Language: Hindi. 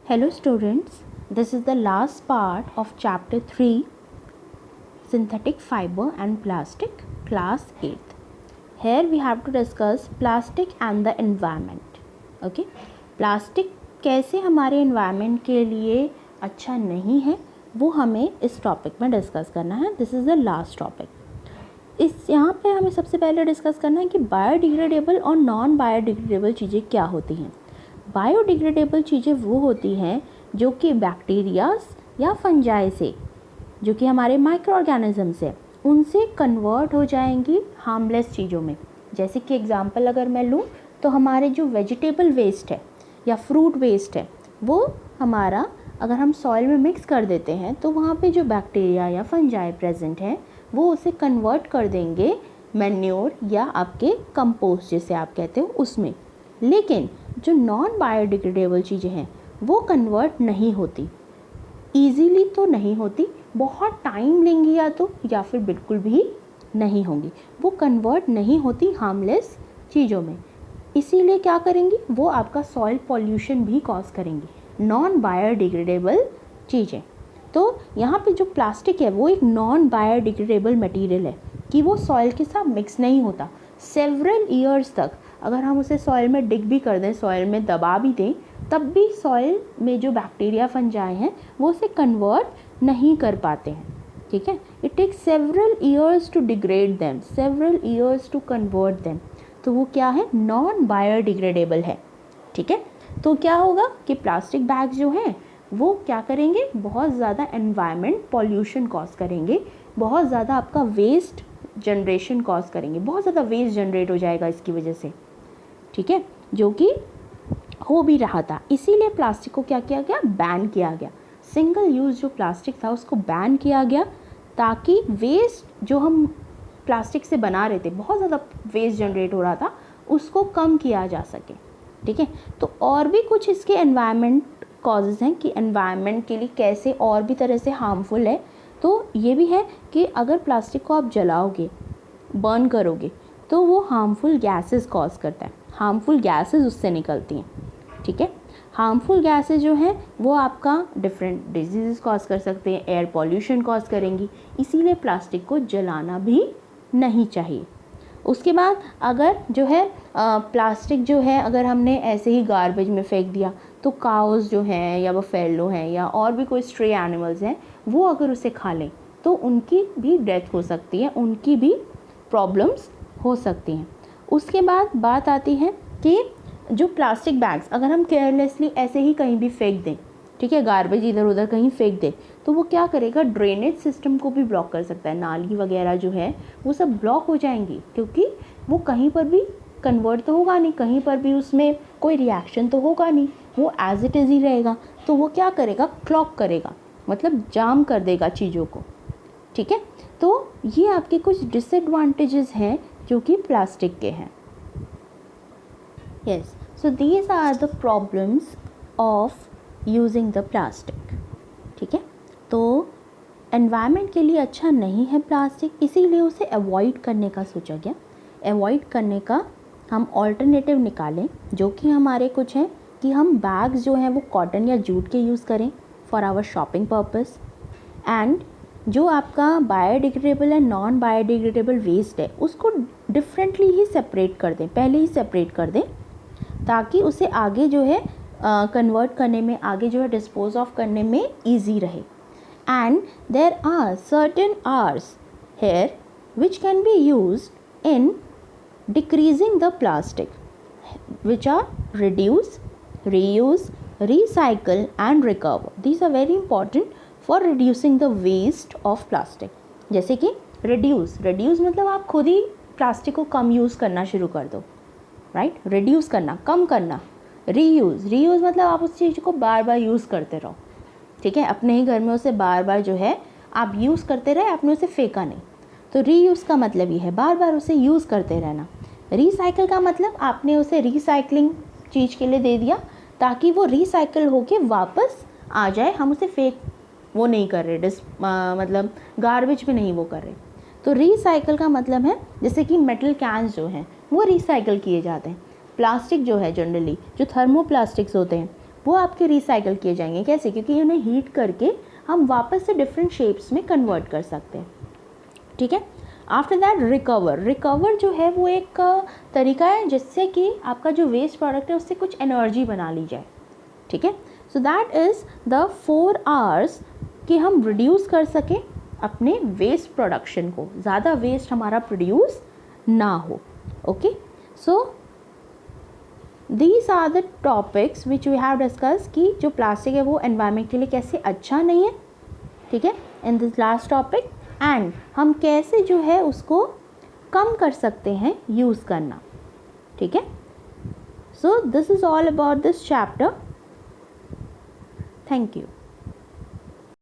Hello students, this is the last part of chapter 3 Synthetic Fiber and Plastic, class 8th. Here we have to discuss plastic and the environment. Okay, plastic कैसे हमारे environment के लिए अच्छा नहीं है वो हमें इस टॉपिक में डिस्कस करना है. This is the last topic. इस यहाँ पे हमें सबसे पहले डिस्कस करना है कि बायोडिग्रेडेबल और नॉन बायोडिग्रेडेबल चीज़ें क्या होती हैं. बायोडिग्रेडेबल चीज़ें वो होती हैं जो कि बैक्टीरियाज या फंजाई से, जो कि हमारे माइक्रो ऑर्गेनिज्म्स है, उनसे कन्वर्ट हो जाएंगी हार्मलेस चीज़ों में. जैसे कि एग्जांपल अगर मैं लूँ तो हमारे जो वेजिटेबल वेस्ट है या फ्रूट वेस्ट है वो हमारा अगर हम सॉइल में मिक्स कर देते हैं तो वहाँ पे जो बैक्टीरिया या फंजाई प्रेजेंट हैं वो उसे कन्वर्ट कर देंगे मैन्योर या आपके कंपोस्ट जिसे आप कहते हो उसमें. लेकिन जो नॉन बायोडिग्रेडेबल चीज़ें हैं वो कन्वर्ट नहीं होती, ईजीली तो नहीं होती, बहुत टाइम लेंगी या फिर बिल्कुल भी नहीं होंगी. वो कन्वर्ट नहीं होती हार्मलेस चीज़ों में. इसीलिए क्या करेंगी, वो आपका सॉइल पॉल्यूशन भी कॉज करेंगी नॉन बायोडिग्रेडेबल चीज़ें. तो यहाँ पे जो प्लास्टिक है वो एक नॉन बायोडिग्रेडेबल मटेरियल है कि वो सॉइल के साथ मिक्स नहीं होता. सेवरल ईयर्स तक अगर हम उसे सॉइल में डिग भी कर दें, सॉइल में दबा भी दें, तब भी सॉइल में जो बैक्टीरिया फंजाई हैं वो उसे कन्वर्ट नहीं कर पाते हैं. ठीक है, it takes several years to degrade them, several years to convert them. तो वो क्या है, नॉन बायोडिग्रेडेबल है. ठीक है, तो क्या होगा कि प्लास्टिक बैग्स जो हैं वो क्या करेंगे, बहुत ज़्यादा एनवायरनमेंट पॉल्यूशन कॉज करेंगे, बहुत ज़्यादा आपका वेस्ट जनरेशन कॉज करेंगे, बहुत ज़्यादा वेस्ट जनरेट हो जाएगा इसकी वजह से. ठीक है, जो कि हो भी रहा था. इसीलिए प्लास्टिक को क्या किया गया, बैन किया गया. सिंगल यूज़ जो प्लास्टिक था उसको बैन किया गया ताकि वेस्ट जो हम प्लास्टिक से बना रहे थे, बहुत ज़्यादा वेस्ट जनरेट हो रहा था, उसको कम किया जा सके. ठीक है, तो और भी कुछ इसके एनवायरनमेंट कॉजेज़ हैं कि एनवायरनमेंट के लिए कैसे और भी तरह से हार्मफुल है. तो ये भी है कि अगर प्लास्टिक को आप जलाओगे, बर्न करोगे, तो वो हार्मफुल गैसेस कॉज करता है, हार्मफुल गैसेस उससे निकलती हैं. ठीक है, हार्मफुल गैसेस जो हैं वो आपका डिफरेंट डिजीज़ कॉज कर सकते हैं, एयर पॉल्यूशन कॉज करेंगी. इसीलिए प्लास्टिक को जलाना भी नहीं चाहिए. उसके बाद अगर जो है प्लास्टिक जो है अगर हमने ऐसे ही गार्बेज में फेंक दिया तो काउस जो हैं या बफेलो हैं या और भी कोई स्ट्रे एनिमल्स हैं वो अगर उसे खा लें तो उनकी भी डेथ हो सकती है, उनकी भी प्रॉब्लम्स हो सकती हैं. उसके बाद बात आती है कि जो प्लास्टिक बैग्स अगर हम केयरलेसली ऐसे ही कहीं भी फेंक दें, ठीक है, गार्बेज इधर उधर कहीं फेंक दें, तो वो क्या करेगा, ड्रेनेज सिस्टम को भी ब्लॉक कर सकता है. नाली वगैरह जो है वो सब ब्लॉक हो जाएंगी क्योंकि वो कहीं पर भी कन्वर्ट तो होगा नहीं, कहीं पर भी उसमें कोई रिएक्शन तो होगा नहीं, वो एज इट इज़ ही रहेगा. तो वो क्या करेगा, क्लॉग करेगा, मतलब जाम कर देगा चीज़ों को. ठीक है, तो ये आपके कुछ डिसएडवांटेजेस हैं जो कि प्लास्टिक के हैं. Yes, so these are the problems of using the plastic. ठीक है, तो एनवायरनमेंट के लिए अच्छा नहीं है प्लास्टिक, इसीलिए उसे अवॉइड करने का सोचा गया. अवॉइड करने का हम ऑल्टरनेटिव निकालें जो कि हमारे कुछ हैं कि हम बैग्स जो हैं वो कॉटन या जूट के यूज़ करें for our shopping purpose. And जो आपका biodegradable and non biodegradable waste है उसको डिफरेंटली ही सेपरेट कर दें, पहले ही सेपरेट कर दें ताकि उसे आगे जो है कन्वर्ट करने में, आगे जो है डिस्पोज ऑफ करने में ईजी रहे. And there are certain ours here which can be used in decreasing the plastic which are reduce, reuse, recycle and recover. These are very important for reducing the waste of plastic. जैसे कि reduce मतलब आप खुद ही प्लास्टिक को कम यूज़ करना शुरू कर दो, राइट. रिड्यूस करना, कम करना. रीयूज़ मतलब आप उस चीज़ को बार बार यूज़ करते रहो. ठीक है, अपने ही घर में उसे बार बार जो है आप यूज़ करते रहे, आपने उसे फेंका नहीं. तो रीयूज़ का मतलब ये है बार बार उसे यूज़ करते रहना. रिसाइकिल का मतलब आपने उसे रिसाइकलिंग चीज़ के लिए दे दिया ताकि वो रिसाइकिल होके वापस आ जाए, हम उसे फेंक वो नहीं कर रहे, मतलब गार्बेज में नहीं वो कर रहे. तो रिसाइकिल का मतलब है जैसे कि मेटल कैंस जो हैं वो रिसाइकिल किए जाते हैं. प्लास्टिक जो है जनरली जो थर्मोप्लास्टिक्स होते हैं वो आपके रिसाइकल किए जाएंगे। कैसे? क्योंकि उन्हें हीट करके हम वापस से डिफरेंट शेप्स में कन्वर्ट कर सकते हैं। ठीक है। आफ्टर दैट रिकवर जो है वो एक तरीका है जिससे कि आपका जो वेस्ट प्रोडक्ट है उससे कुछ एनर्जी बना ली जाए। ठीक है। So that is the 4 hours कि हम रिड्यूस कर सकें अपने वेस्ट प्रोडक्शन को, ज़्यादा वेस्ट हमारा प्रोड्यूस ना हो। Okay, so these are the topics which we have discuss कि जो प्लास्टिक है वो एनवायरनमेंट के लिए कैसे अच्छा नहीं है। ठीक है, in this last topic, and हम कैसे जो है उसको कम कर सकते हैं यूज़ करना। ठीक है, so this is all about this chapter. Thank you.